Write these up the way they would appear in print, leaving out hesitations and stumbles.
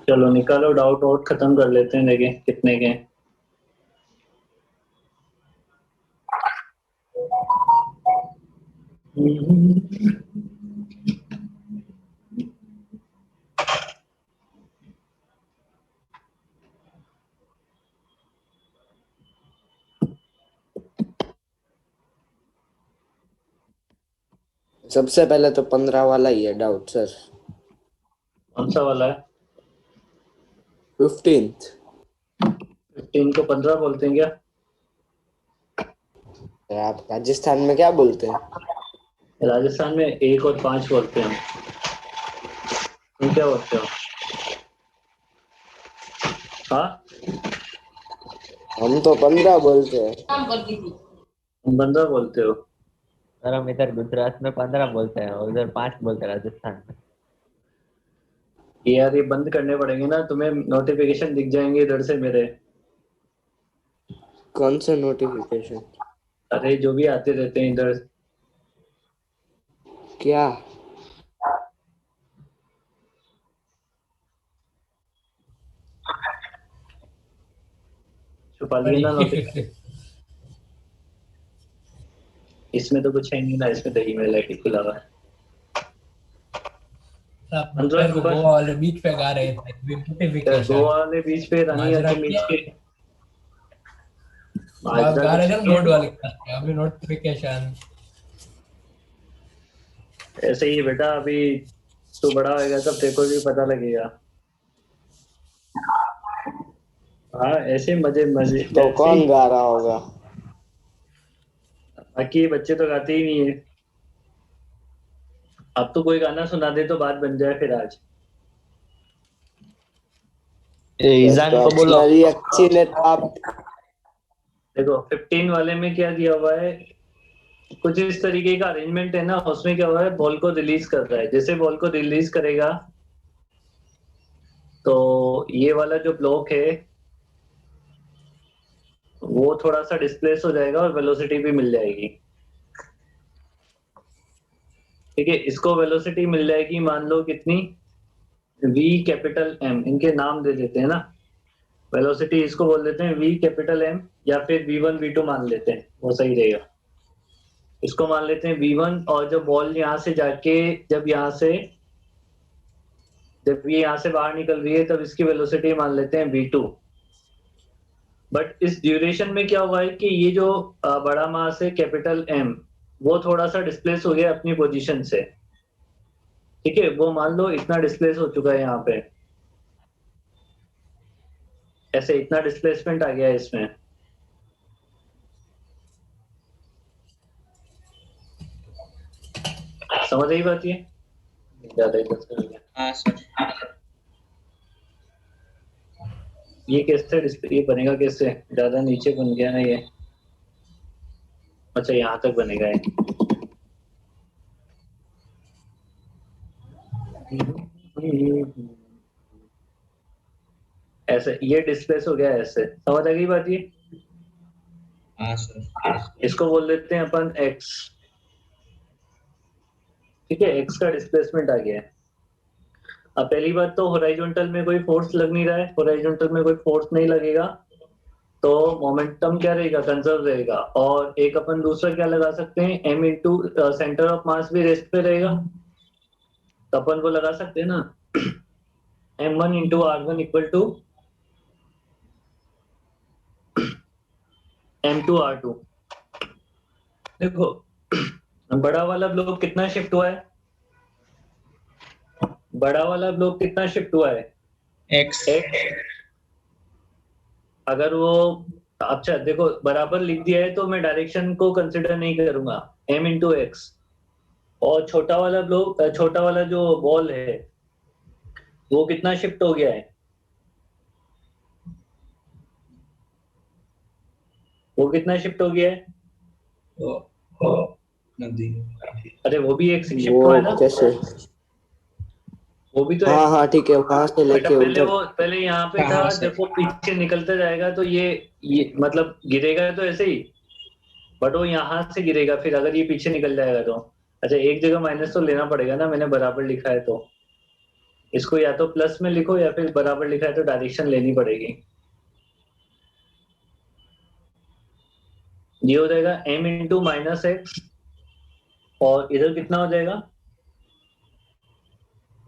चलो निकालो डाउट और खत्म कर लेते हैं, देखें कितने के हैं। सबसे पहले तो 15 वाला ही है डाउट सर। कौन सा वाला है? 15th। 15 को 15 बोलते हैं क्या? आप राजस्थान में क्या बोलते हैं? राजस्थान में 1 और 5 बोलते हैं। तुम क्या बोलते हो? हाँ, हम तो 15 बोलते हैं। तुम 15 बोलते हो। सर हम इधर गुजरात में 15 बोलते हैं और उधर 5 बोलते हैं राजस्थान में। यार ये बंद करने पड़ेंगे ना, तुम्हें नोटिफिकेशन दिख जाएंगे इधर से मेरे। कौन सा नोटिफिकेशन? अरे जो भी आते रहते हैं इधर। क्या? छुपा लिए ना नोटिफिकेशन। इसमें तो कुछ है नहीं ना, इसमें तो ईमेल आईडी खुला हुआ है। दोपहर को गोवा वाले बीच पे गा रहे थे नोटिफिकेशन। गोवा वाले बीच पे रानी माजरा के बीच के आप गा रहे थे कुछ बोर्ड वाले अभी नोटिफिकेशन। ऐसे ही बेटा, अभी तू बड़ा होएगा तब तेरे को भी पता लगेगा। हाँ ऐसे मजे मजे तो कौन गा रहा होगा? बाकी बच्चे तो गाते ही नहीं है। अब तो कोई गाना सुना दे तो बात बन जाए फिर आज। ईजान तो को बोलो। हमारी अच्छी ने आप देखो 15 वाले में क्या दिया हुआ है, कुछ इस तरीके का अरेंजमेंट है ना। उसमें क्या हुआ है, बॉल को रिलीज कर रहा है। जैसे बॉल को रिलीज करेगा तो ये वाला जो ब्लॉक है वो थोड़ा सा डिस्प्लेस हो जाएगा और वेलोसिटी भी मिल जाएगी। ठीक है, इसको वेलोसिटी मिल जाएगी, मान लो कितनी, v कैपिटल M, इनके नाम दे देते हैं ना। वेलोसिटी इसको बोल देते हैं v कैपिटल M, या फिर v1 v2 मान लेते हैं, वो सही रहेगा। इसको मान लेते हैं v1, और जब बॉल यहाँ से जाके जब ये यहाँ से बाहर निकल रही है तब इसकी वेलोसिटी मान लेते हैं v2। बट इस ड्यूरेशन में क्या हुआ है कि ये जो बड़ा मास है कैपिटल M, वो थोड़ा सा डिस्प्लेस हो गया अपनी पोजीशन से। ठीक है, वो मान लो इतना डिस्प्लेस हो चुका है यहाँ पे, ऐसे इतना डिस्प्लेसमेंट आ गया है इसमें। समझ आई बात? ये ज्यादा ही बस कर गया। हाँ सर। ये कैसे डिस्प्ले, ये बनेगा कैसे? ज्यादा नीचे बन गया ना ये। अच्छा यहाँ तक बनेगा ये। ऐसे ये डिस्प्लेस हो गया है, ऐसे समझ आ गई बात ये? हाँ सर। इसको बोल देते हैं अपन x। ठीक है, x का डिस्प्लेसमेंट आ गया है। अब पहली बात तो हॉरिजॉन्टल में कोई फोर्स लग नहीं रहा है, हॉरिजॉन्टल में कोई फोर्स नहीं लगेगा तो मोमेंटम क्या रहेगा, कंजर्व रहेगा। और एक अपन दूसरा क्या लगा सकते हैं, m इंटू सेंटर ऑफ मास भी रेस्ट पे रहेगा, तो अपन वो लगा सकते हैं ना, m1 into r1 equal to m2 r2। देखो बड़ा वाला ब्लॉक कितना शिफ्ट हुआ है, बड़ा वाला ब्लॉक कितना शिफ्ट हुआ है, एक्स। अगर वो, अच्छा देखो बराबर लिख दिया है तो मैं डायरेक्शन को कंसिडर नहीं करूंगा, m इंटू एक्स। और छोटा वाला ब्लॉक, छोटा वाला जो बॉल है वो कितना शिफ्ट हो गया है, वो कितना शिफ्ट हो गया है? नदी। अरे वो भी एक शिफ्ट वो हुआ है ना, कैसे? वो भी तो है। हाँ हाँ ठीक है, वहां से बेटा लेके पहले उधर। वो, पहले यहाँ पे था, हाँ सर। जब वो पीछे निकलता जाएगा तो ये मतलब गिरेगा तो ऐसे ही, बट वो यहाँ से गिरेगा फिर अगर ये पीछे निकल जाएगा तो। अच्छा एक जगह माइनस तो लेना पड़ेगा ना, मैंने बराबर लिखा है तो इसको या तो प्लस में लिखो या फिर बराबर लिखा है तो डायरेक्शन लेनी पड़ेगी। ये हो जाएगा m इंटू माइनस एक्स, और इधर कितना हो जाएगा,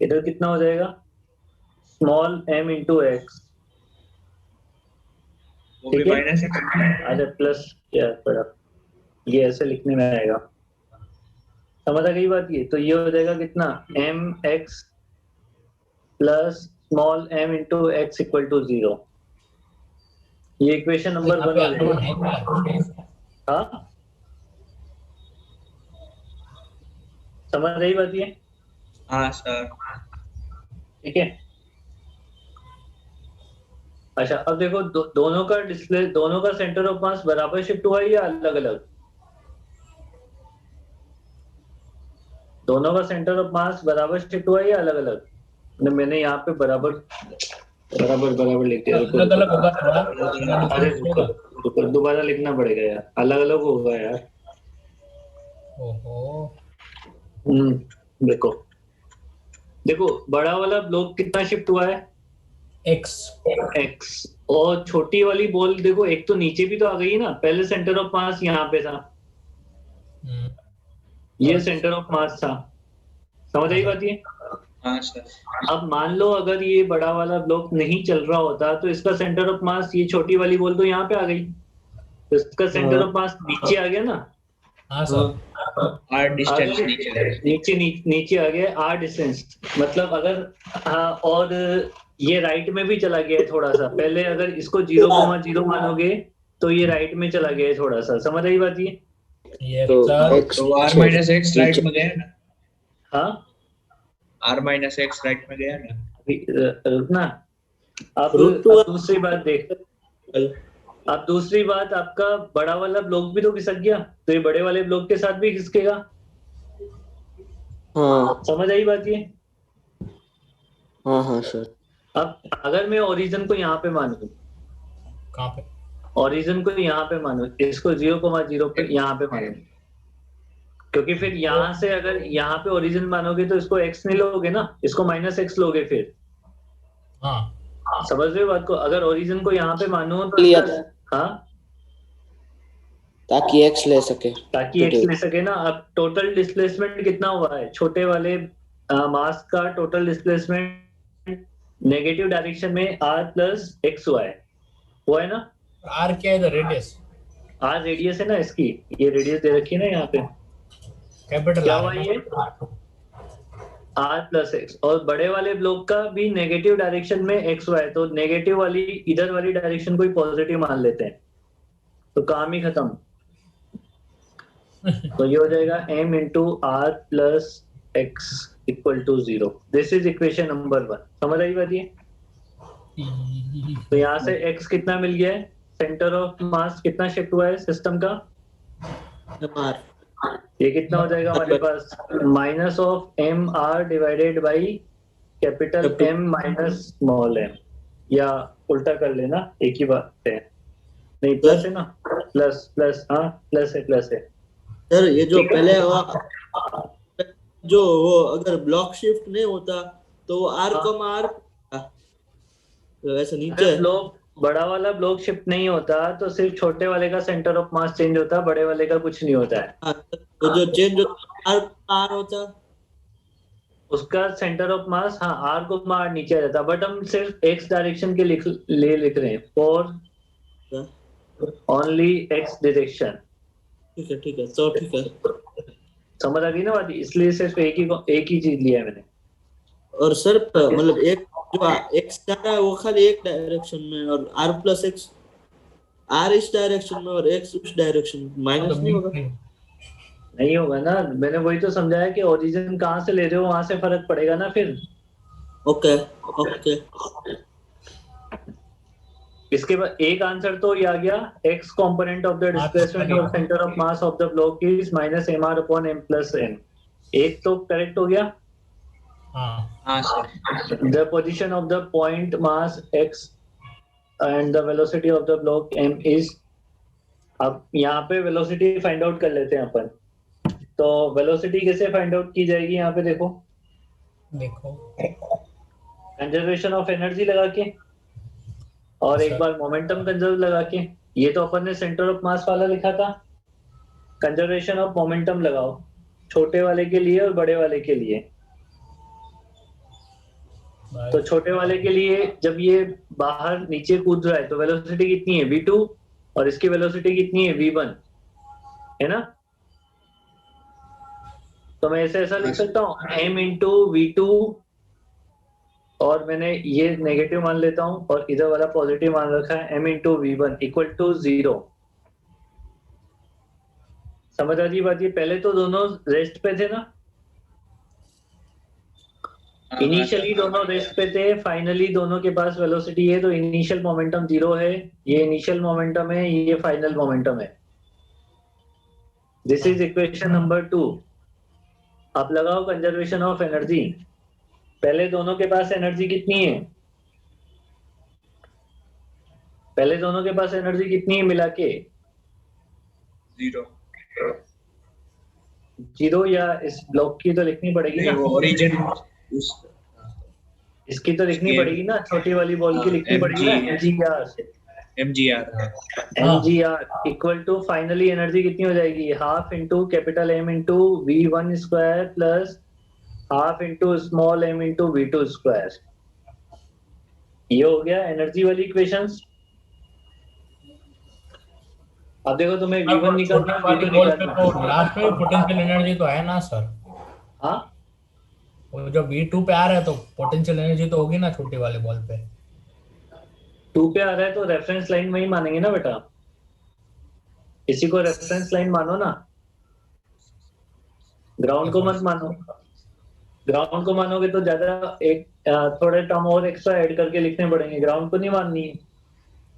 इधर कितना हो जाएगा स्मॉल m इंटू एक्स। वो भी ठीक है, माइनस है करना है। अरे प्लस क्या पड़ा, ये ऐसे लिखने में आएगा, समझ आ गई बात। ये तो ये हो जाएगा कितना m x plus small m into x equal to 0। ये इक्वेशन तो नंबर यहाँ 1 पे हो अननोन जाएगा। है क्या? हाँ समझ रही बात ये, हाँ सर। ठीक है। अच्छा अब देखो दोनों का डिस्प्ले, दोनों का सेंटर ऑफ मास बराबर शिफ्ट हुआ है या अलग अलग? दोनों का सेंटर ऑफ मास बराबर शिफ्ट हुआ है या अलग अलग? मैंने यहाँ पे बराबर बराबर बराबर लिख दिया, रुको अलग अलग रुको, होगा थोड़ा, अरे रुको रुको, दोबारा लिखना पड़ेगा यार, अलग अलग होगा यार। ओहो, देखो देखो बड़ा वाला ब्लॉक कितना शिफ्ट हुआ है, एक्स। एक्स, और छोटी वाली बॉल देखो एक तो नीचे भी तो आ गई है ना, पहले सेंटर ऑफ मास यहाँ पे था, ये सेंटर ऑफ मास था, समझ आई बात ये। हाँ सर। अब मान लो अगर ये बड़ा वाला ब्लॉक नहीं चल रहा होता तो इसका सेंटर ऑफ मास, ये छोटी वाली बॉल तो यहाँ पे आ गई, तो इसका सेंटर ऑफ मास नीचे आ गया ना, हाँ सर। आर डिस्टेंस नीचे है। नीचे आ गया आर डिस्टेंस, मतलब अगर हाँ, और ये राइट में भी चला गया है थोड़ा सा, पहले अगर इसको 0,0 मानोगे तो ये राइट में चला गया है थोड़ा सा, समझ आई बात ये। ये तो सर x तो आर माइनस एक्स राइट में गया ना, हाँ आर माइनस एक्स राइट में गया ना। अभी रुकना, अब दूसरी बात देख, अब दूसरी बात, आपका बड़ा वाला ब्लॉक भी तो खिसक गया, तो ये बड़े वाले ब्लॉक के साथ भी खिसकेगा, हाँ समझ आई बात ये। हाँ हाँ सर। अब अगर मैं ओरिजिन को यहाँ पे मानूं, कहाँ पे? ओरिजिन को यहाँ पे मानूं, इसको 0,0 पे यहाँ पे मानूं, क्योंकि फिर यहाँ से अगर यहाँ पे ओरिजिन मानोगे तो इसको x नहीं लोगे ना, इसको माइनस x लोगे फिर, हाँ समझ रहे हो बात को। अगर ओरिजिन को यहाँ पे मानो तो लिया हाँ, ताकि x ले सके, ताकि x ले सके ना। अब टोटल डिस्प्लेसमेंट कितना हुआ है, छोटे वाले मास का टोटल डिस्प्लेसमेंट नेगेटिव डायरेक्शन में r प्लस x हुआ है ना। आर क्या है? रेडियस। r रेडियस है ना इसकी, ये रेडियस दे रखी है ना यहाँ पे, कैपिटल क्या आर हुआ ये r प्लस एक्स, और बड़े वाले ब्लॉक का भी नेगेटिव डायरेक्शन में x हुआ है, तो नेगेटिव वाली इधर वाली डायरेक्शन को ही पॉजिटिव मान लेते हैं, तो काम ही खत्म। तो ये हो जाएगा m into r plus x equal to 0। This is equation number 1, समझ आई बात ये। तो यहाँ से x कितना मिल गया है, सेंटर ऑफ मास कितना शिफ्ट हुआ है सिस्टम का, ये कितना हो जाएगा हमारे पास, minus of M R divided by capital M minus small m, या उल्टा कर लेना, एक ही बात है, नहीं प्लस है ना, प्लस प्लस, हाँ प्लस है। सर ये जो पहले जो वो अगर ब्लॉक शिफ्ट नहीं होता तो वो आर कम आर, तो ऐसा नीचे ब्लॉक, बड़ा वाला ब्लॉक शिफ्ट नहीं होता तो सिर्फ छोटे वाले का सेंटर ऑफ मास चेंज होता, बड़े वाले का कुछ नहीं होता है। तो जो चेंज आर आर होता, उसका सेंटर ऑफ मास, हाँ आर को मार नीचे आ जाता, बट हम सिर्फ एक्स डायरेक्शन के लिख रहे हैं, फॉर ओनली एक्स डायरेक्शन। ठीक है तो ठीक है, समझ आ गई ना बात, इसलिए सिर्फ एक ही चीज लिया है मैंने। और सर मतलब एक जो एक्स जा रहा है वो खाली एक डायरेक्शन में, और आर प्लस एक्स, आर इस डायरेक्शन में और एक्स उस डायरेक्शन में, माइनस नहीं होगा? नहीं होगा ना, मैंने वही तो समझाया कि ओरिजिन कहाँ से ले रहे हो वहां से फर्क पड़ेगा ना फिर। ओके। इसके बाद एक आंसर तो ये आ गया, x component of the displacement और centre of mass of the block is minus mr upon m plus n, एक तो करेक्ट हो गया। हाँ sir. The position of the point mass x and the velocity of the block m is, अब यहाँ पे velocity find out कर लेते हैं अपन। तो वेलोसिटी कैसे फाइंड आउट की जाएगी यहाँ पे देखो, देखो कंजर्वेशन ऑफ एनर्जी लगा के और एक सर। बार मोमेंटम कंजर्व लगा के। ये तो अपन ने सेंटर ऑफ मास वाला लिखा था, कंजर्वेशन ऑफ मोमेंटम लगाओ छोटे वाले के लिए और बड़े वाले के लिए। तो छोटे वाले के लिए जब ये बाहर नीचे कूद रहा है तो वेलोसिटी कितनी है v2 और इसकी वेलोसिटी कितनी है v1, है ना। तो मैं ऐसे ऐसा लिख सकता हूँ m इंटू v2 और मैंने ये नेगेटिव मान लेता हूँ और इधर वाला पॉजिटिव मान रखा है m into v1 equal to 0। समझ आ रही बात। ये पहले तो दोनों रेस्ट पे थे ना, इनिशियली दोनों रेस्ट पे थे, फाइनली दोनों के पास वेलोसिटी है, तो इनिशियल मोमेंटम 0 है, ये इनिशियल मोमेंटम है, ये फाइनल मोमेंटम है। This is equation number 2। आप लगाओ कंजर्वेशन ऑफ एनर्जी। पहले दोनों के पास एनर्जी कितनी है, पहले दोनों के पास एनर्जी कितनी है मिला के 0 या इस ब्लॉक की तो लिखनी पड़ेगी ना, ओरिजिन इसकी तो लिखनी पड़ेगी ना, छोटी वाली बॉल की लिखनी पड़ेगी ना, mgr mgr equal to finally energy कितनी हो जाएगी, half into capital M into v1 square plus half into small m into v2 square. ये हो गया एनर्जी वाली इक्वेशंस। अब देखो तुम्हें v1 निकालना है, v2 निकालना है। तो लास्ट में पोटेंशियल एनर्जी तो है ना सर, हाँ वो जो V2 पे आ रहा है तो पोटेंशियल एनर्जी तो होगी ना छोटी वाले बॉल पे। 2 पे आ रहा है तो रेफरेंस लाइन में ही मानेंगे ना बेटा, इसी को रेफरेंस लाइन मानो ना, ग्राउंड को मत मानो। ग्राउंड को मानोगे तो ज्यादा एक थोड़े टर्म और एक्स्ट्रा ऐड करके लिखने पड़ेंगे, ग्राउंड को नहीं माननी है।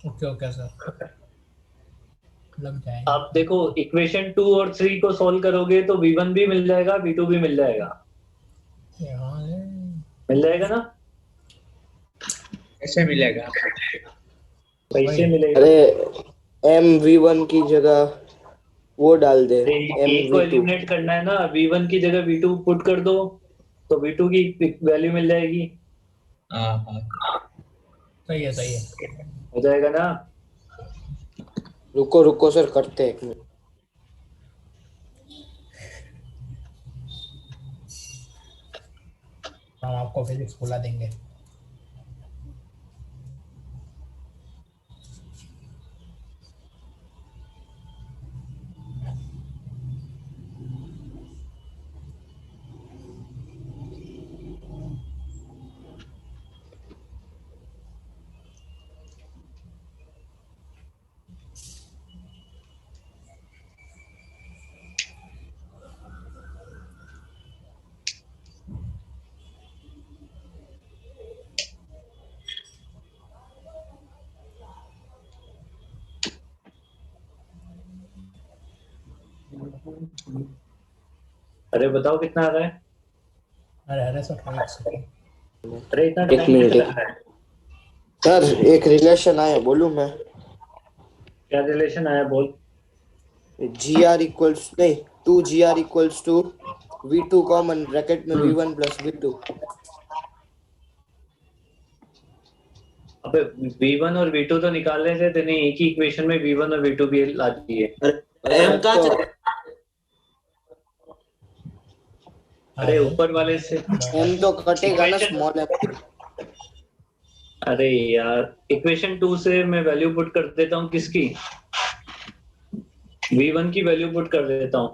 ओके ओके सर, लग जाए। आप देखो इक्वेशन 2 और 3 को सॉल्व करोगे तो v1 भी मिल जाएगा, v2 भी मिल जाएगा, यहाँ है। मिल जाएगा ना, कैसे मिलेगा? कैसे मिलेगा। अरे mv1 की जगह वो डाल दे एक को mv2। एलिमिनेट करना है ना, v1 की जगह v2 पुट कर दो तो v2 की वैल्यू मिल जाएगी, हाँ सही है हो जाएगा ना। रुको रुको सर, करते हैं 1 मिनट। हम आपको फिजिक्स बुला देंगे। अरे बताओ कितना आ रहा है। अरे सर एक सेकंड। अरे इतना एक टाइम मिनट, क्यों लग रहा है? सर एक रिलेशन आया, बोलूं मैं? क्या रिलेशन आया बोल। gr इक्वल्स नहीं 2gr equals to v2 common bracket में v1 प्लस v2। अबे v1 और v2 तो निकाल रहे थे, तेने एक ही इक्वेशन में v1 और v2 भी ला दिए। m कहाँ चला? अरे ऊपर वाले से m तो कटेगा ना स्मॉल m। अरे यार इक्वेशन 2 से मैं वैल्यू पुट कर देता हूँ किसकी, v1 की वैल्यू पुट कर देता हूँ,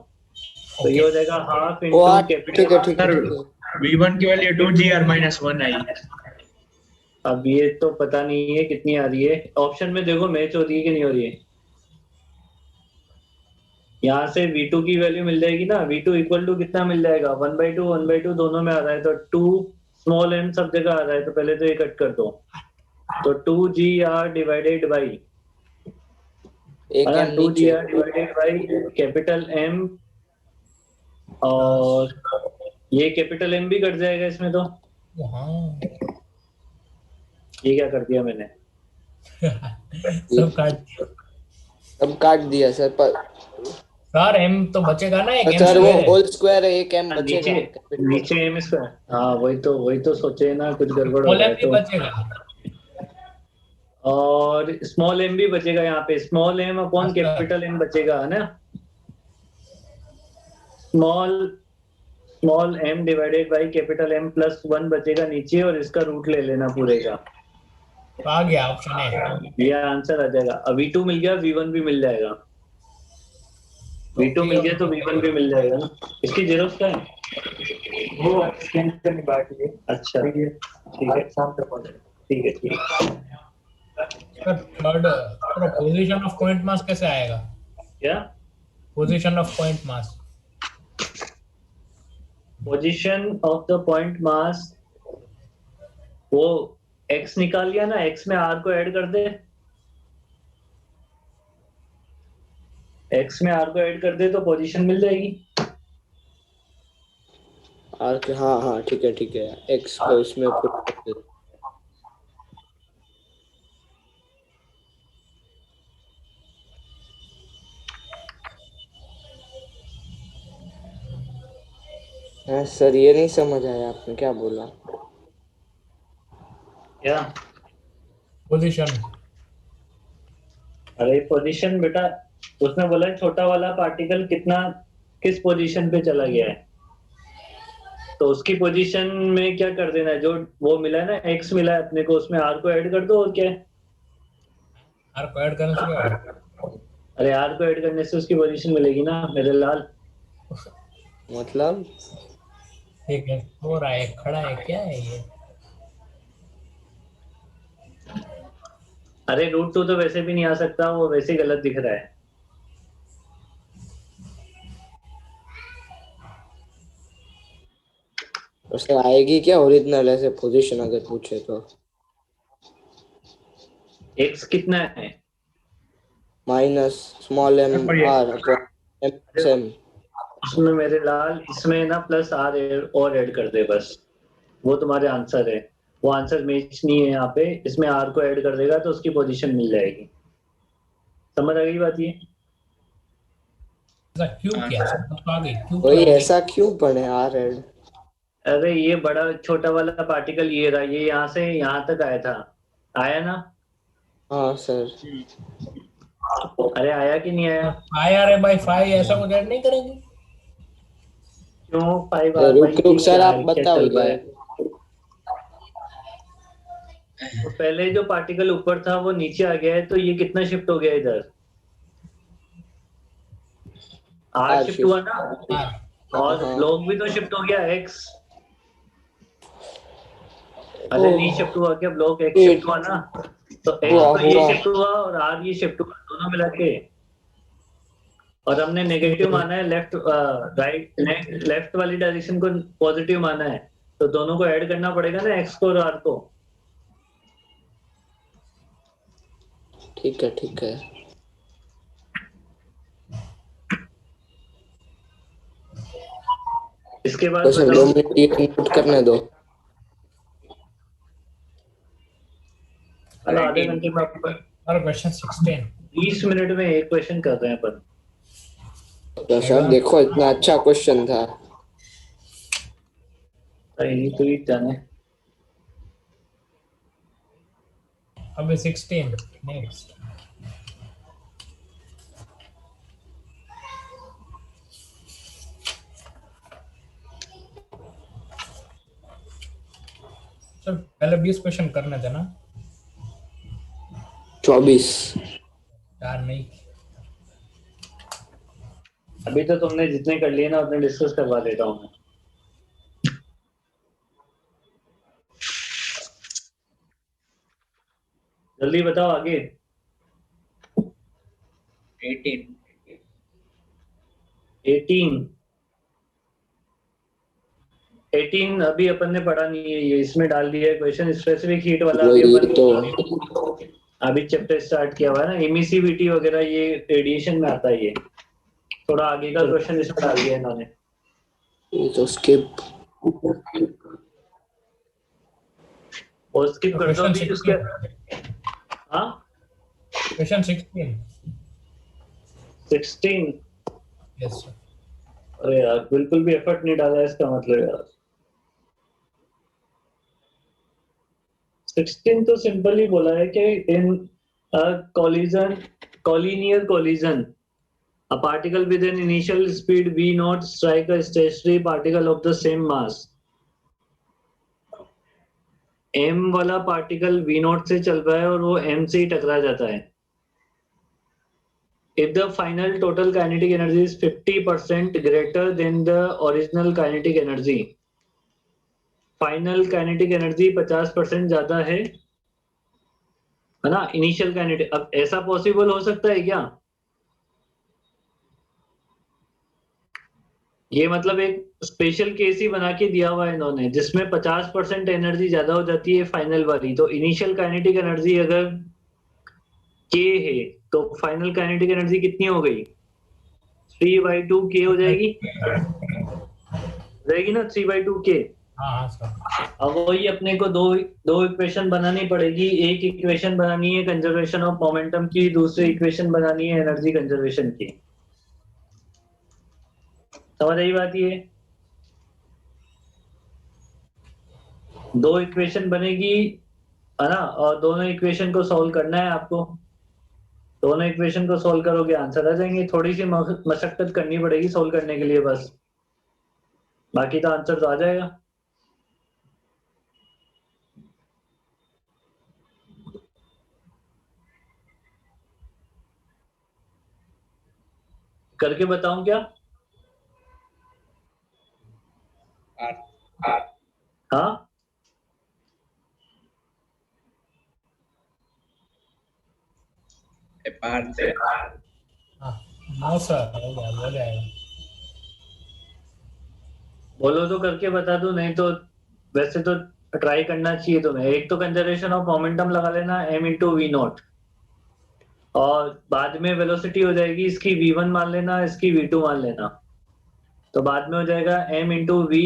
तो ये हो जाएगा हाफ ओ इंटू ठीक है कैपिटल। ठीक है ठीक है। v1 की वैल्यू 2gr-1 आई। अब ये तो पता नहीं है कितनी आ रही है, ऑप्शन में देखो मैच हो रही है कि नहीं हो रही है। यहाँ से v2 की वैल्यू मिल जाएगी ना, v2 इक्वल टू कितना मिल जाएगा 1/2 दोनों में आ रहा है, तो 2 स्मॉल m सब जगह आ रहा है, तो पहले तो ये कट कर दो, तो 2gr डिवाइडेड बाई एक m नीचे 2gr divided by capital M, और ये कैपिटल M भी कट जाएगा इसमें, तो हाँ ये क्या कर दिया मैंने। सब काट अब काट दिया सर, पर सर m तो बचेगा ना, एक m सर वो स्क्वायर है। होल स्क्वायर है, एक m बचेगा। नीचे नीचे एम स्क्वायर, हाँ वही तो सोचे ना, कुछ गड़बड़ हो स्मॉल m जाए भी तो। बचेगा। और स्मॉल एम भी बचेगा यहाँ पे, स्मॉल एम अपॉन अच्छा। कैपिटल एम बचेगा, है ना। Small small M divided by capital M plus one बचेगा नीचे, और इसका रूट ले लेना पूरे का। तो आ गया ऑप्शन ए। ये आंसर आ जाएगा। अब V2 मिल गया, V1 भी मिल जाएगा। V2 मिल गया तो V1 भी मिल जाएगा ना। इसकी जीरोस क्या है? वो स्कैन करनी बाकी है। अच्छा ठीक है, शाम तक पहुंच जाएगा। ठीक है ठीक है। Sir third, sir position of point mass कैसे आएगा? क्या position of point mass. Position of the point मास, वो x निकाल लिया ना, x में r को ऐड कर दे, x में r को ऐड कर दे तो पोजीशन मिल जाएगी। आर के, हाँ हाँ ठीक है, x को इसमें पुट कर दे। हाँ सर, ये नहीं समझ आया आपने क्या बोला। क्या? पोजीशन। अरे पोजीशन बेटा, उसने बोला है छोटा वाला पार्टिकल कितना, किस पोजीशन पे चला गया है, तो उसकी पोजीशन में क्या कर देना है, जो वो मिला है ना x मिला है अपने को, उसमें r को ऐड कर दो, और क्या है। आर को ऐड करने से क्या होगा? अरे r को ऐड करने से उसकी पोजीशन मिलेगी ना मेरे लाल। मतलब ठीक है, हो रहा है, खड़ा है, क्या है ये? अरे रूट 2 तो वैसे भी नहीं आ सकता, वो वैसे ही गलत दिख रहा है। उससे आएगी क्या ओरिजिनल ऐसे पोजीशन अगर पूछे तो? x कितना है? Minus small m r upon m। उसमें मेरे लाल, इसमें ना प्लस r और ऐड कर दे बस, वो तुम्हारे आंसर है। वो आंसर मैच नहीं है यहाँ पे, इसमें r को ऐड कर देगा तो उसकी पोजीशन मिल जाएगी। समझ आ गई बात ये? ऐसा क्यों किया सर? तो आ गई क्यों? वही ऐसा क्यों पढ़े आर एड? अरे ये बड़ा छोटा वाला पार्टिकल ये रहा, ये यहाँ से यहाँ तक आया था, आया ना। हाँ सर। अरे आया कि नहीं आया? आया रे भाई, 5 ऐसा कुछ ऐड नहीं करेंगे? क्यों 5 रुक सर, आप बताओ यार। तो पहले जो पार्टिकल ऊपर था वो नीचे आ गया है, तो ये कितना शिफ्ट हो गया इधर? r शिफ्ट हुआ ना, और हाँ। ब्लॉक भी तो शिफ्ट हो गया x। अरे नहीं शिफ्ट हुआ क्या, ब्लॉक x शिफ्ट हुआ ना, तो x तो ये शिफ्ट हुआ और r ये शिफ्ट हुआ, दोनों मिला के। और हमने नेगेटिव माना है, लेफ्ट राइट लेफ्ट वाली डायरेक्शन को पॉजिटिव माना है, तो दोनों को ऐड करना पड़ेगा ना, x को और r को। ठीक है। इसके बाद तो सर 2 मिनट ये नोट करने दो। अरे आधे घंटे में आपको और क्वेश्चन 16। 20 मिनट में एक क्वेश्चन कर रहे हैं अपन। तो सर देखो, इतना अच्छा क्वेश्चन था। अरे तो ही जाने। अभी 16 नेक्स्ट। सर पहले 20 क्वेश्चन करने थे ना? 24। यार नहीं। अभी तो तुमने जितने कर लिए ना उतने डिस्कस करवा देता हूँ मैं। जल्दी बताओ आगे। 18 अभी अपन ने पढ़ा नहीं है, ये इसमें डाल दिया है क्वेश्चन। स्पेसिफिक हीट वाला अभी वही अपन तो। अभी चैप्टर स्टार्ट किया हुआ है ना, एमिसिविटी वगैरह, ये रेडिएशन में आता है। ये थोड़ा आगे का क्वेश्चन इसमें डाल दिया इन्होंने। ये तो स्किप। और स्किप कर दो अभी उसके। हाँ क्वेश्चन 16। 16 yes sir. अरे यार बिल्कुल भी एफर्ट नहीं डाला इसका मतलब यार। 16 तो सिंपल ही बोला है कि इन collision collinear collision a particle with an initial speed v naught strike a stationary particle of the same mass। m वाला पार्टिकल v naught से चल रहा है और वो m से ही टकरा जाता है। If the final total kinetic energy is 50% greater than the original kinetic energy, final kinetic energy 50% ज्यादा है ना इनिशियल काइनेटिक। अब ऐसा पॉसिबल हो सकता है क्या? ये मतलब एक स्पेशल केस ही बना के दिया हुआ है इन्होंने जिसमें 50% एनर्जी ज्यादा हो जाती है फाइनल वाली। तो इनिशियल काइनेटिक एनर्जी अगर k है तो फाइनल काइनेटिक एनर्जी कितनी हो गई? 3/2 k हो जाएगी ना 3/2 k। हाँ हाँ सर। अब वही अपने को दो इक्वेशन बनानी पड़ेगी। एक इक्वेशन बनानी है कंजर्वेशन ऑफ मोमेंटम की, दूसरी इक्वेशन बनानी है एनर्जी कंजर्वेशन की। समझ आई बात? ये दो इक्वेशन बनेगी है ना, और दोनों इक्वेशन को सॉल्व करना है आपको। दोनों इक्वेशन को सॉल्व करोगे आंसर आ जाएंगे। थोड़ी सी मशक्कत करनी पड़ेगी सॉल्व करने के लिए बस, बाकी तो आंसर तो आ जाएगा। करके बताऊं क्या? हाँ पार्ट से हाँ नो सर, हो जाएगा। बोलो तो करके बता दूं, नहीं तो वैसे तो ट्राई करना चाहिए तुम्हें। एक तो कंजर्वेशन ऑफ मोमेंटम लगा लेना m इंटू वी नॉट, और बाद में वेलोसिटी हो जाएगी इसकी v1 मान लेना, इसकी v2 मान लेना। तो बाद में हो जाएगा m into v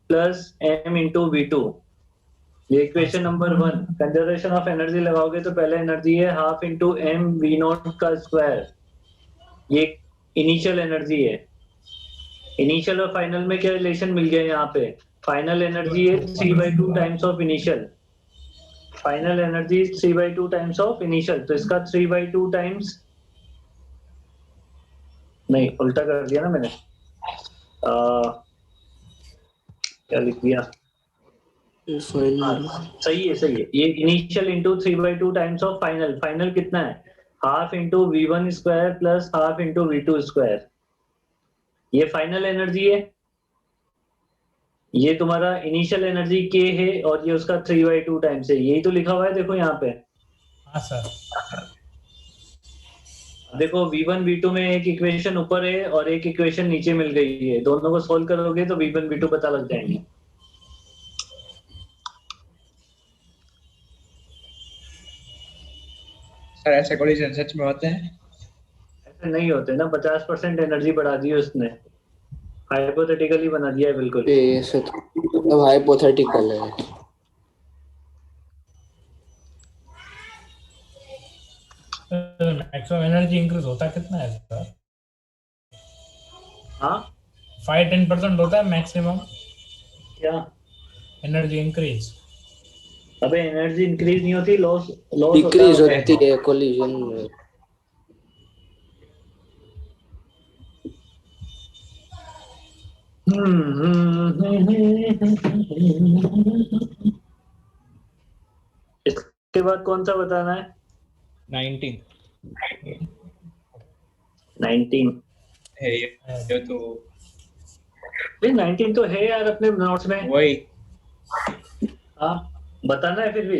plus m into v two. ये equation number 1। Conservation of energy लगाओगे तो पहले एनर्जी है half into m v naught का स्क्वायर। ये इनिशियल एनर्जी है। इनिशियल और फाइनल में क्या रिलेशन मिल गया यहाँ पे? फाइनल एनर्जी है 3/2 times of initial. Final energy 3/2 times of initial. तो इसका 3/2 टाइम्स, नहीं उल्टा कर दिया ना मैंने। क्या लिख दिया? फाइनल सही है। ये initial into 3/2 times of final. Final कितना है? Half into v1 square plus half into v2 square. ये फाइनल एनर्जी है, ये तुम्हारा इनिशियल एनर्जी k है, और ये उसका 3/2 टाइम्स है। यही तो लिखा हुआ है देखो यहाँ पे। हाँ सर। देखो v1 v2 में एक इक्वेशन ऊपर है और एक इक्वेशन नीचे मिल गई है। दोनों को सोल्व करोगे तो v1 v2 पता लग जाएंगे। सर ऐसे कोलिजन सच में होते हैं? ऐसे नहीं होते ना, 50% एनर्जी बढ़ा दी है उसने, हाइपोथेटिकली बना दिया है बिल्कुल। ये सब अब हाइपोथेटिकल है। मैक्सिमम एनर्जी इंक्रीज होता कितना है सर? हाँ 5-10% होता है मैक्सिमम क्या? Energy increase. अबे एनर्जी इंक्रीज नहीं होती, लॉस लॉस डिक्रीज होता है। होती है कोलिजन में। इसके बाद कौन सा बताना है? 19 19 है ये तो 19 तो है यार अपने नोट्स में। वही। हाँ बताना है फिर भी।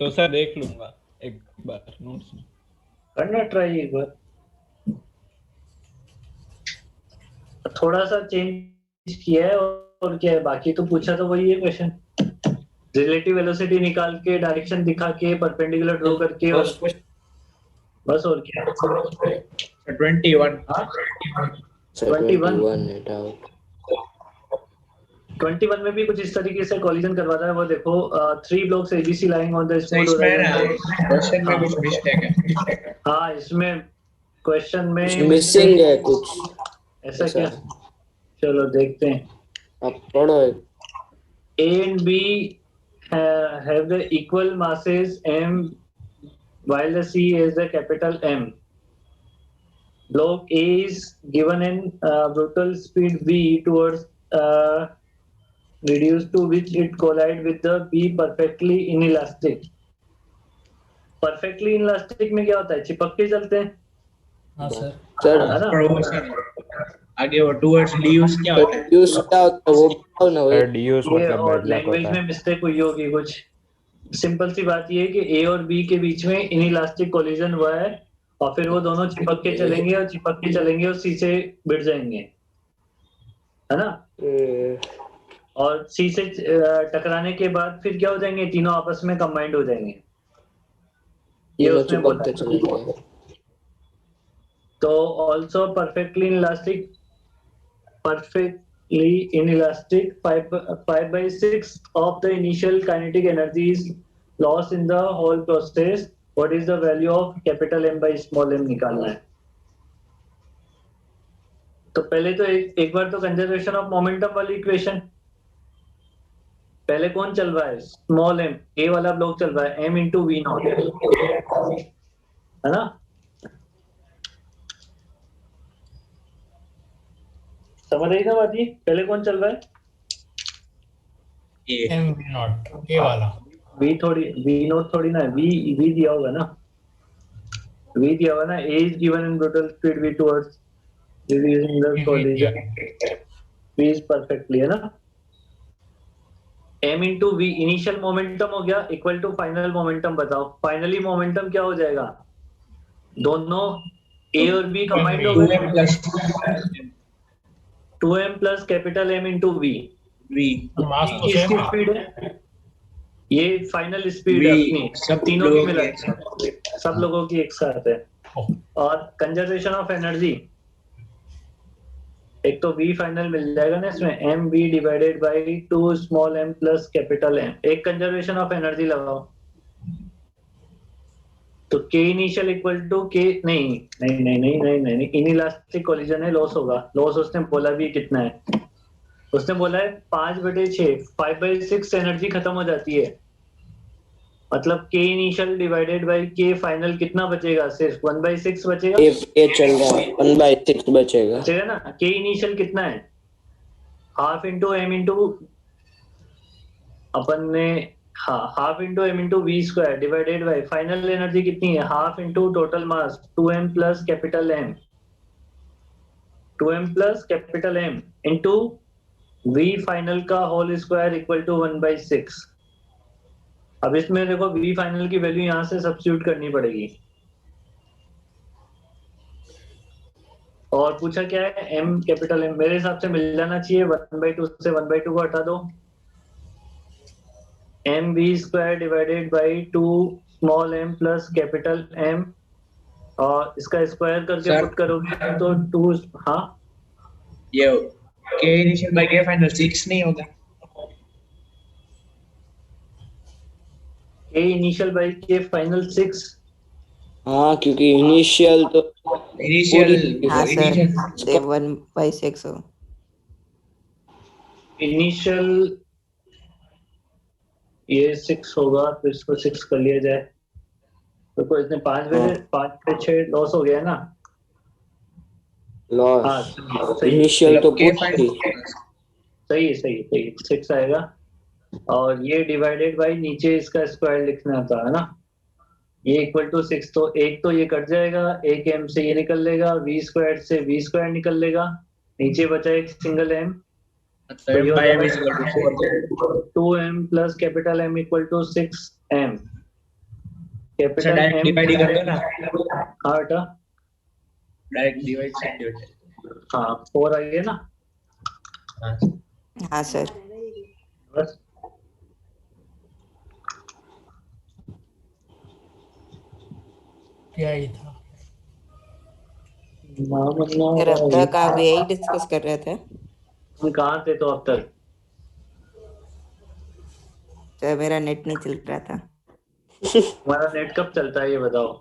तो सर देख लूंगा एक बार नोट्स में। करना ट्राई एक बार, थोड़ा सा चेंज किया है और क्या है, बाकी तो पूछा तो वही है क्वेश्चन। रिलेटिव वेलोसिटी निकाल के, डायरेक्शन दिखा के, परपेंडिकुलर ड्रॉ करके, और बस और क्या। 21। हाँ 21 है डाउट। 21 में भी कुछ इस तरीके से कॉलिजन करवाता है वो देखो। 3 blocks ABC lying on the तो smooth इसमें ना horizontal। क्वेश्चन में कुछ मिस्टेक है। हाँ इसमें क्वेश्चन में मिसिंग है कुछ ऐसा ऐसा क्या? चलो देखते हैं. आप पढ़ो एक. A and B have the equal masses m, while the C is the capital M. Block A is given in brutal speed v towards reduced to which it collide with the B perfectly inelastic. Perfectly inelastic में क्या होता है? चिपक के चलते हैं, हाँ sir. Sir है ना? पर वो सर आगे वो टूवर्ड्स लीव्स क्या होता है? यूज क्या होता है वो बताओ ना. वही रिड्यूस ये मतलब और बैड लक लैंग्वेज होता में है. मिस्टेक हुई होगी कुछ. सिंपल सी बात ये है कि ए और बी के बीच में इनइलास्टिक कोलिजन हुआ है और फिर वो दोनों चिपक के चलेंगे और चिपक के चलेंगे और सी से भिड़ जाएंगे, है ना? और सी से टकराने के बाद फिर क्या हो जाएंगे? तीनों आपस में कंबाइंड हो जाएंगे. ये तीनों उसमें चिपकते बोला. चलेंगे. तो also perfectly inelastic 5/6 of the initial kinetic energy is lost in the whole process. What is the value of capital M by small m निकालना है. तो पहले तो एक बार तो कंजर्वेशन ऑफ मोमेंटम वाली इक्वेशन. पहले कौन चल रहा है? स्मॉल m, ए वाला ब्लॉक चल रहा है m इंटू वी नॉट, है ना? समझ रही ना बात? ये पहले कौन चल रहा है? ये एम वी नॉट ए वाला. वी थोड़ी, वी नॉट थोड़ी ना, वी दिया होगा ना. वी दिया होगा ना. A is given in brutal speed v towards reducing the collision. V is perfectly, है ना? m into v initial momentum हो गया इक्वल टू फाइनल मोमेंटम. बताओ फाइनली मोमेंटम क्या हो जाएगा? दोनों a और b कंबाइंड हो 2m गए. Plus 2m plus capital m into v. v मास तो किसकी सेम है. स्पीड है? ये फाइनल स्पीड है V अपनी, सब तीनों की लोगों मिला की एक सब लोगों की एक साथ है. और कंजर्वेशन ऑफ एनर्जी, एक तो v फाइनल मिल जाएगा ना इसमें, m v divided by 2 small m plus capital m. एक कंजर्वेशन ऑफ एनर्जी लगाओ तो k initial equal to k. नहीं नहीं नहीं नहीं नहीं नहीं, इनइलास्टिक कोलिजन है, लॉस होगा. लॉस उसने बोला भी कितना है? उसने बोला है 5/6. 5/6 एनर्जी खत्म हो जाती है. मतलब k initial divided by k final कितना बचेगा? सिर्फ 1/6 बचेगा. ये चल रहा है 1/6 बचेगा. बचेगा ना. k इनिशियल कितना है? हाफ इंटू m इंटू अपन ने, हाँ, half into m into v square divided by final energy कितनी है? Half into total mass 2m plus capital m. 2m plus capital m into v final का whole square equal to 1/6. अब इसमें देखो v final की value यहां से substitute करनी पड़ेगी. और पूछा क्या है? m capital m. मेरे हिसाब से मिल जाना चाहिए 1/2 से 1/2 को हटा दो. m v square divided by 2 small m plus capital m, और इसका स्क्वायर करके Sir. पुट करोगे तो 2. हाँ, ये k initial by k final 6 नहीं होगा. k initial by k final 6. हाँ क्योंकि इनिशियल तो इनिशियल हाँ सर, इनिशियल 1/6 हो. इनिशियल ये 6 होगा तो इसको 6 कर लिया जाए. तो कोई इसने 5/6 लॉस हो गया है ना. हाँ लॉस. सही इनिशियल तो k पुट फाइनल सही है, सही सही 6 आएगा. और ये डिवाइडेड बाई नीचे इसका स्क्वायर लिखना था, है ना? ये इक्वल टू 6. तो एक तो ये कट जाएगा, एक m से ये निकल लेगा, v स्क्वायर से v स्क्वायर निकल लेगा, नीचे बचा एक सिंगल m. तो ये बाय m हो is equal to 4. 2m plus capital m equal to 6m. Capital direct m, divide कर दो ना. हाँ बेटा, डायरेक्ट डिवाइड से डिवाइड. हाँ 4 आ गया ना. हाँ सर. बस क्या ही था. सर अब तक आप यही डिस्कस कर रहे थे. तुम कहाँ थे तो अब तक? तो मेरा नेट नहीं चल रहा था. तुम्हारा नेट कब चलता है ये बताओ?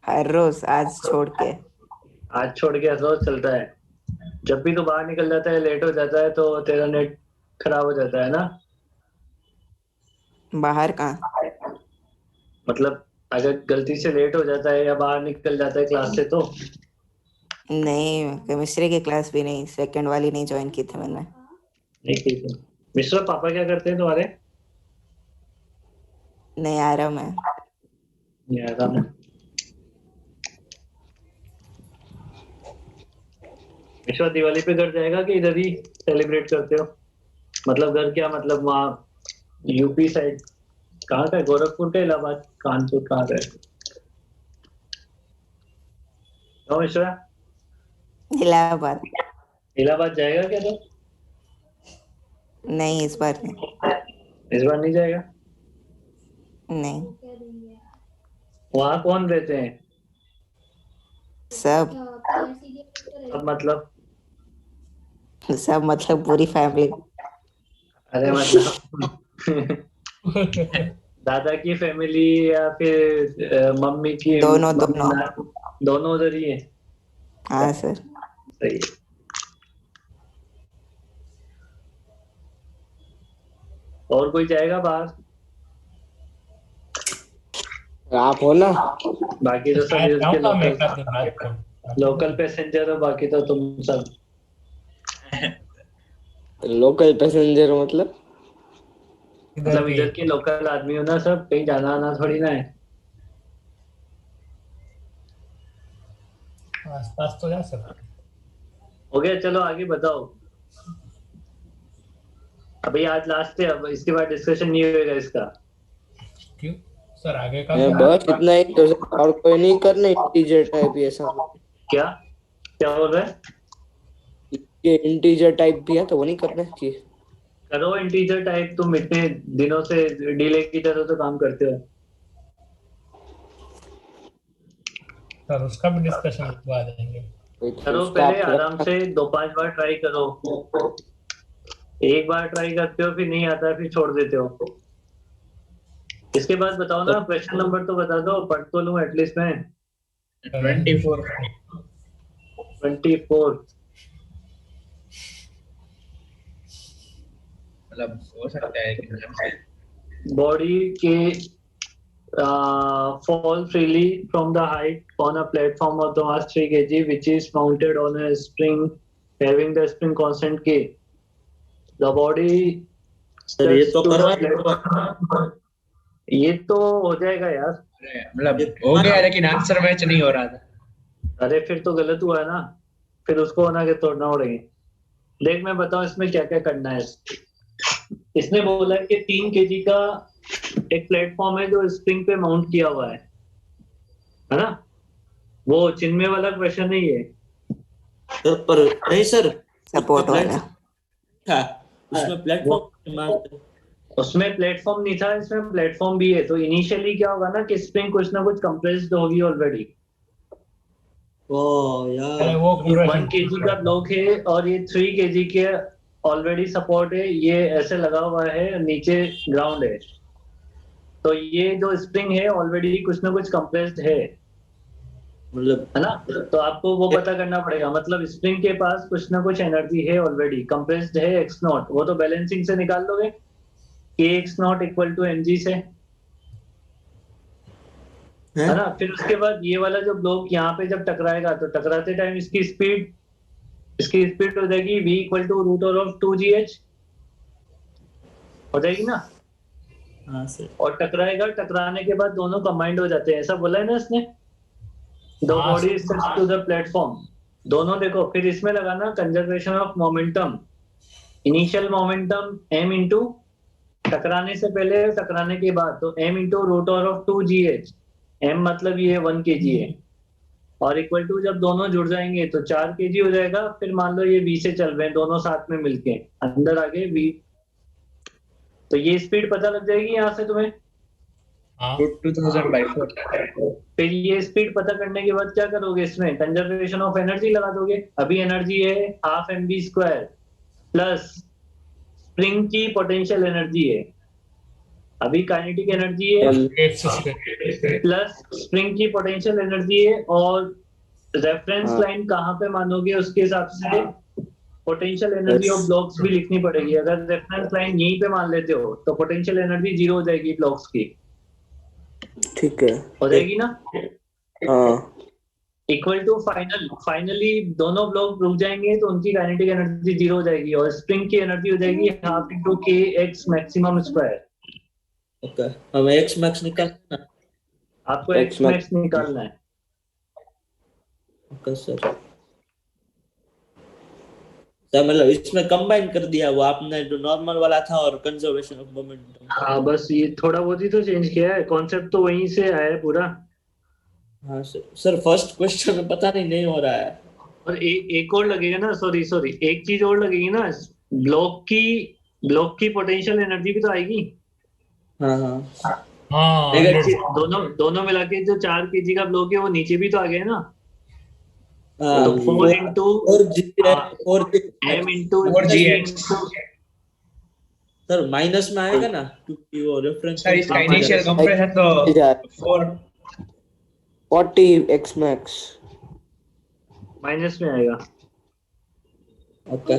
हर रोज आज छोड़ के। आज छोड़ के रोज चलता है। जब भी तू बाहर निकल जाता है, लेट हो जाता है, तो तेरा नेट खराब हो जाता है ना। बाहर कहाँ? मतलब अगर गलती से लेट हो जाता है या बाहर निकल जाता है क्लास से तो। नहीं, केमिस्ट्री की क्लास भी नहीं, सेकंड वाली नहीं ज्वाइन की थी मैंने। नहीं ठीक है। मिश्रा पापा क्या करते हैं तुम्हारे? नहीं आ रहा मैं। यार मिश्रा दिवाली पे घर जाएगा कि इधर ही सेलिब्रेट करते हो? मतलब घर क्या, मतलब वहाँ यूपी साइड कहाँ का है? गोरखपुर का, इलाहाबाद, कानपुर, कहाँ का है? क्यों मिश्रा? इलाहाबाद। इलाहाबाद जाएगा क्या तो? नहीं, इस बार नहीं। इस बार नहीं जाएगा? नहीं, वहाँ कौन रहते हैं? सब अब मतलब सब मतलब पूरी फैमिली। अरे मतलब दादा की फैमिली या फिर मम्मी की? दोनों मम्मी दोनों। दोनों उधर ही है। हाँ सर। सही है। और कोई जाएगा बाहर? आप हो ना? बाकी तो सब शायद इधर के जाऊंगा मैं लोकल एक आध दिन बाद को। लोकल पैसेंजर हो, बाकी तो तुम सब लोकल पैसेंजर मतलब? इधर मतलब के इधर के लोकल आदमी हो ना सब, कहीं जाना आना थोड़ी ना है। आसपास तो जा सकते। हो गया, चलो आगे बताओ। अभी आज लास्ट है, अब इसके बाद डिस्कशन नहीं होगा इसका। क्यों सर, आगे का मैं क्या? बस इतना ही तो सर, और कोई नहीं करना इंटीजर टाइप ये सब। क्या क्या बोल रहे हैं? ये इंटीजर टाइप भी है तो वो नहीं करना चाहिए। करो इंटीजर टाइप, तुम इतने दिनों से डीले की तरह तो काम करते हो। सर उसका भी डिस्कशन करवा देंगे। करो उसका पहले आप आराम से, 2-5 बार ट्राई करो। एक बार ट्राई करते हो, फिर नहीं आता है, फिर छोड़ देते हो। इसके बाद बताओ ना, क्वेश्चन नंबर तो बता दो, पढ़ तो लूं एटलीस्ट मैं। 24 24। मतलब हो सकता है कि बॉडी के fall freely from the height on a platform of the mass 3 kg which is mounted on a spring having the spring constant k. The body sir ये stuck तो to the करवा platform. ये तो हो जाएगा यार। मतलब हो गया, लेकिन आंसर मैच नहीं हो रहा था। अरे फिर तो गलत हुआ है ना, फिर उसको होना के तोड़ना पड़ेगा। देख मैं बताऊं इसमें क्या क्या करना है। इसने बोला है कि 3 kg का एक प्लेटफॉर्म है जो स्प्रिंग पे माउंट किया हुआ है ना? वो चिन्मय वाला क्वेश्चन नहीं है। सर पर नहीं सर, सपोर्ट वाला। था उसमें प्लेटफॉर्म मारते। उसमें प्लेटफॉर्म नहीं था, इसमें प्लेटफॉर्म भी है। तो इनिशियली क्या होगा ना कि स्प्रिंग कुछ ना कुछ कंप्रेस्ड होगी ऑलरेडी। ओ अरे यार, वो 1 kg का ब्लॉक है और ये 3 kg के ऑलरेडी सपोर्ट है, ये ऐसे लगा हुआ है, नीचे ग्राउंड है। तो ये जो स्प्रिंग है ऑलरेडी कुछ ना कुछ कंप्रेस्ड है मतलब ना? तो आपको वो पता करना पड़ेगा। मतलब स्प्रिंग के पास कुछ ना कुछ एनर्जी है ऑलरेडी, कंप्रेस्ड है x नॉट। वो तो बैलेंसिंग से निकाल दोगे कि x naught equal to mg से, है ना? फिर उसके बाद ये वाला जो ब्लॉक यहाँ पे जब टकराएगा तो टकराते टाइम इसकी स्पीड हो जाएगी v equal to root of 2gh हो जाएगी ना? हाँ सर। और टकराएगा, टकराने के बाद दोनों कंबाइंड हो जाते हैं, ऐसा बोला है ना इसने। दो हाँ, बॉडी टू द प्लेटफॉर्म, दोनों देखो। फिर इसमें लगाना conservation of momentum. Initial momentum m into टकराने से पहले, टकराने के बाद, तो m into root of 2gh। m मतलब ये 1 kg है, और इक्वल टू जब दोनों जुड़ जाएंगे तो 4 kg हो जाएगा। फिर मान लो ये v से चल रहे हैं दोनों साथ में मिलके, अंदर आगे v, तो ये स्पीड पता लग जाएगी यहाँ से तुम्हें। हाँ 2000/4। फिर ये स्पीड पता करने के बाद क्या करोगे, इसमें कंजर्वेशन ऑफ एनर्जी लगा दोगे। अभी एनर्जी है हाफ mv² प्लस स्प्रिंग की पोटेंशियल एनर्जी है अभी काइनेटिक एनर्जी है एक्स स्क्वायर प्लस स्प्रिंग की पोटेंशियल एनर्जी है, और रेफरेंस हाँ। लाइन कहाँ पे मानोगे उसके हिसाब से potential energy of Yes. Blocks भी लिखनी पड़ेगी। अगर रेफरेंस लाइन यहीं पे मान लेते हो तो पोटेंशियल एनर्जी 0 हो जाएगी ब्लॉक्स की, ठीक है। हो जाएगी ना। हाँ इक्वल टू फाइनली दोनों ब्लॉक रुक जाएंगे तो उनकी काइनेटिक एनर्जी 0 हो जाएगी, और स्प्रिंग की एनर्जी हो जाएगी हाफ इंटू के एक्स मैक्सिमम स्क्वायर। ओके, हमें एक्स मैक्स निकालना है। आपको X एक्स मैक्स निकालना है। Okay sir. सर मतलब इसमें कंबाइन कर दिया वो आपने जो नॉर्मल वाला था और कंजर्वेशन ऑफ मोमेंटम। हाँ बस ये थोड़ा बहुत ही तो चेंज किया है, कॉन्सेप्ट तो वहीं से आया है पूरा। हाँ सर, सर फर्स्ट क्वेश्चन में पता नहीं हो रहा है। और एक और लगेगा ना, सॉरी एक चीज और लगेगी ना, ब्लॉक की पोटेंशियल एनर्जी भी तो आएगी। हाँ हाँ हाँ देखा 100 दोनों मिला के जो 4 kg का ब्लॉक है वो नीचे भी तो आ गया ना। हाँ, तो 4 इंटू और जी और m into 4gx। Sir minus में आएगा ना क्योंकि वो रेफरेंस। सर इसका इनिशियल कंप्रेशन तो 4 40 x max। माइनस में आएगा। ओके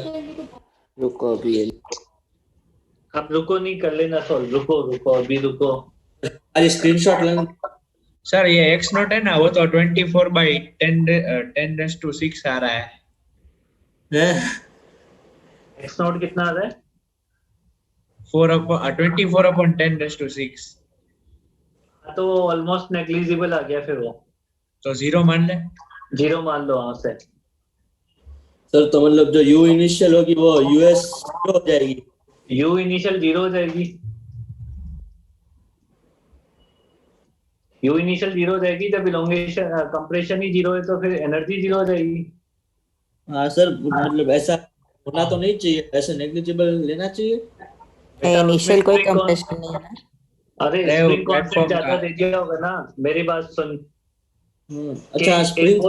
रुको अभी अब रुको, नहीं कर लेना सॉल्व, रुको अभी रुको। अरे स्क्रीनशॉट लेना। सर ये x नॉट है ना, वो तो 24/10⁻⁶ आ रहा है। एक्स नॉट कितना आ रहा है? 24/10⁻⁶। तो ऑलमोस्ट नेग्लिजिबल आ गया फिर वो, तो 0 मान ले। 0 मान लो वहां से। सर तो मतलब जो यू इनिशियल होगी वो यूएस हो जाएगी। यू इनिशियल 0 हो जाएगी, यू इनिशियल 0 हो जाएगी। जब इलोंगेशन कंप्रेशन ही 0 है तो फिर एनर्जी 0 हो जाएगी। हाँ सर मतलब ऐसा होना तो नहीं चाहिए, ऐसे नेग्लिजिबल लेना चाहिए। बेटा, इनिशियल उसमें कोई spring कंप्रेशन नहीं है ना। अरे अरे वो स्प्रिंग कांस्टेंट प्लेटफॉर्म ज्यादा का दे दिया होगा ना, मेरी बात सुन। अच्छा स्प्रिंग एक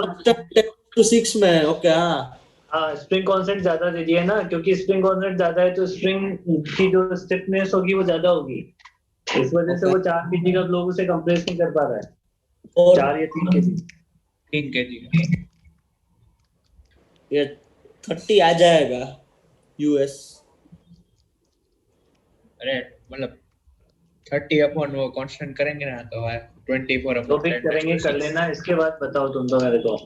10⁻⁶ में है, ओके हाँ। हाँ स्प्रिंग कांस्टेंट ज्यादा दे दिया है ना, क्योंकि स्प्रिंग कांस्टेंट ज्यादा है तो स्प्रिंग की जो स्टिफनेस होगी वो ज्यादा होगी, इस वजह से वो 4 kg का ब्लॉक उसे कंप्रेस नहीं कर पा रहा है। और 4 या 3 kg। 3 kg। ये 30 आ जाएगा यूएस। अरे मतलब 30 अपॉन वो कांस्टेंट करेंगे ना तो है 24 तो भी करेंगे, कर लेना। इसके बाद बताओ तुम तो मेरे को।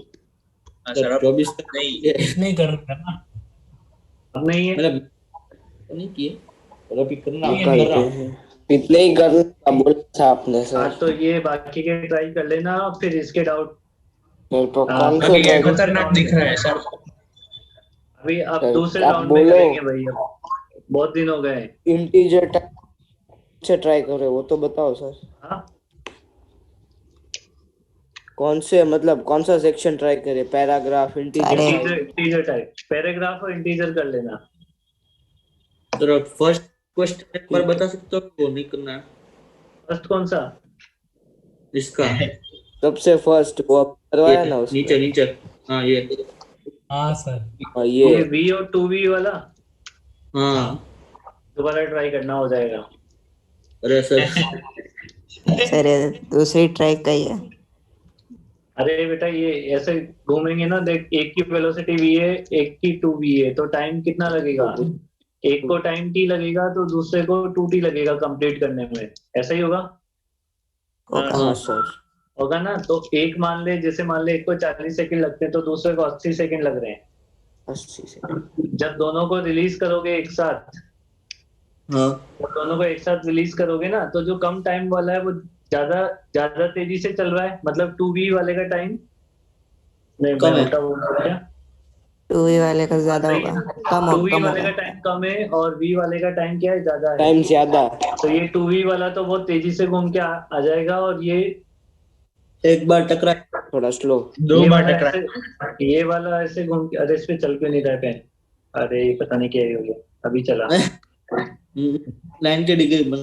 हाँ सर अब 24 नहीं। नहीं करना ना। अब नहीं है, मतलब नहीं किए और अभी करना नहीं, कर रहा करते हैं। इतने ही करना बोला था आपने हाँ सर। तो ये बाकी के ट्राई कर लेना, फिर इसके डाउट। मेरे को हाँ, कौन अभी ये से खतरनाक दिख रहा है सर। अभी अब सर, दूसरे आप राउंड में बोलो। करेंगे भाई, अब बहुत दिन हो गए। इंटीजर टाइप से ट्राई करो वो तो बताओ सर। हाँ कौन से मतलब कौन सा सेक्शन ट्राई करे, पैराग्राफ, इंटीजर अरे। इंटीजर टाइप, पैराग्राफ और इंटीजर कर लेना। तो फर्स्ट क्वेश्चन एक बार बता सकते हो? वो नहीं करना है फर्स्ट कौन सा? इसका। सबसे फर्स्ट वो करवाया ना उसमें। नीचे नीचे हाँ ये हाँ सर। हाँ, ये ये V और 2V वाला हाँ। दोबारा ट्राई करना हो जाएगा। अरे सर सर ये दूसरी ट्राई का ही है। अरे बेटा ये ऐसे घूमेंगे ना, देख एक की वेलोसिटी V है, एक की 2V है, तो टाइम कितना लगेगा? एक को टाइम T लगेगा तो दूसरे को 2T लगेगा कंप्लीट करने में, ऐसा ही होगा। होगा। हाँ सर। होगा ना। तो एक मान ले, जैसे मान ले एक को 40 सेकंड लगते हैं तो दूसरे को 80 सेकंड लग रहे हैं। 80 से जब दोनों को रिलीज करोगे एक साथ, हाँ दोनों को एक साथ रिलीज करोगे ना, तो जो कम टाइम वाला है वो ज्यादा ज्यादा तेजी से चल रहा है, मतलब 2V वाले का टाइम नहीं, कम मैं है। उल्टा बोल रहा हूँ। 2V वाले का ज्यादा होगा। कम 2V वाले का होगा। टाइम कम है और V वाले का टाइम क्या है, ज्यादा है। टाइम ज्यादा। तो ये 2V वाला तो बहुत तेजी से घूम के आ जाएगा, और ये एक बार टकरा। थोड़ा स्लो। 2 ये बार वाला टकरा। ये वाला ऐसे घूम के, अरे इस पे चल क्यों नहीं रहा पेन? अरे ये पता नहीं क्या ही हो गया, अभी चला। 90 डिग्री बन